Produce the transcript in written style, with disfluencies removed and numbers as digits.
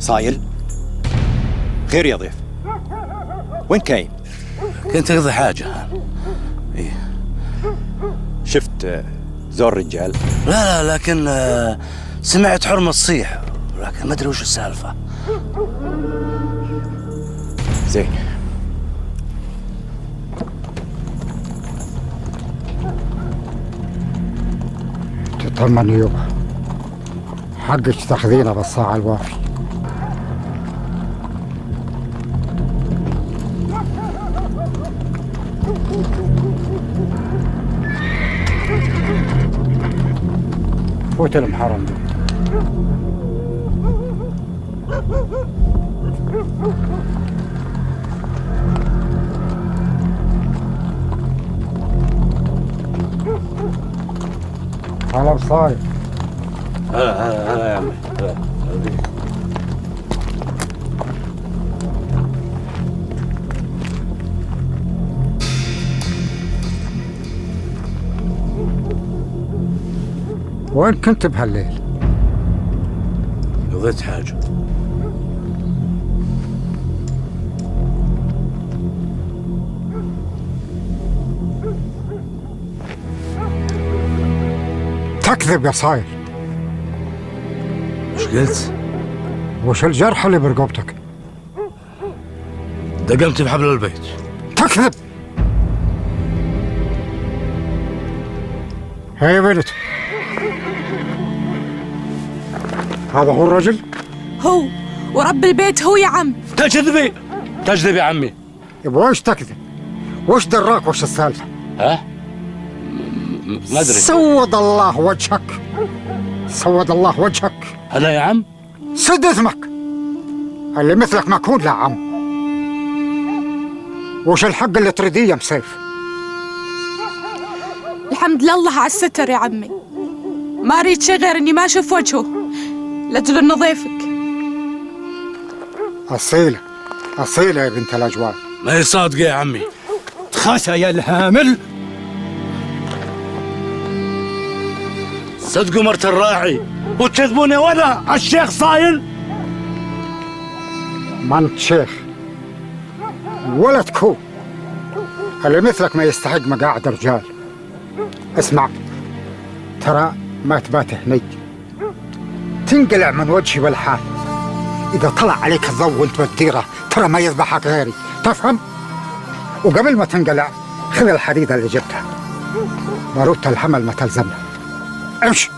صايل، خير يا ضيف. وين كاين؟ كنت اقضي حاجة. إيه. شفت زور رجال؟ لا لكن سمعت حرمة تصيح، لكن ما ادري وش السالفة. زين. تطمن يوبا، حقك تاخذينه بالساعة الوافي. فوت المحرم دي. هلا بصاير. هلا يا عمي. هلا بيك. وين كنت بهالليل؟ قضيت حاجة. تكذب يا صاير. وش قلت؟ وش الجرح اللي برقبتك؟ دقمت بحبل البيت. تكذب. هيا بنت، هذا هو الرجل؟ هو، ورب البيت هو يا عم. تكذبي يا عمي. يبغى وش تكذب؟ وش دراك وش السالفة؟ ها؟ ما ادري. سود الله وجهك، سود الله وجهك. هلا يا عم. سد اثمك، اللي مثلك ما يكون له عم. وش الحق اللي تريديه يا مسيف؟ الحمد لله على الستر يا عمي، ما اريد شي غير اني ما اشوف وجهه لاجل انه ضيفك. اصيله اصيله يا بنت الاجواد. ما هي صادقة يا عمي. تخاسى يا الهامل. صدقوا مرت الراعي وتكذبوني وانا الشيخ صايل. ما انت شيخ ولا تكون، اللي مثلك ما يستحق مقاعد رجال. اسمع، ترى ما تبات هني، تنقلع من وجهي والحال. إذا طلع عليك الضوء وانت بالديرة ترى ما يذبحك غيري، تفهم؟ وقبل ما تنقلع خذ الحديدة اللي جبتها، باروت الحمل ما تلزمنا. امشي.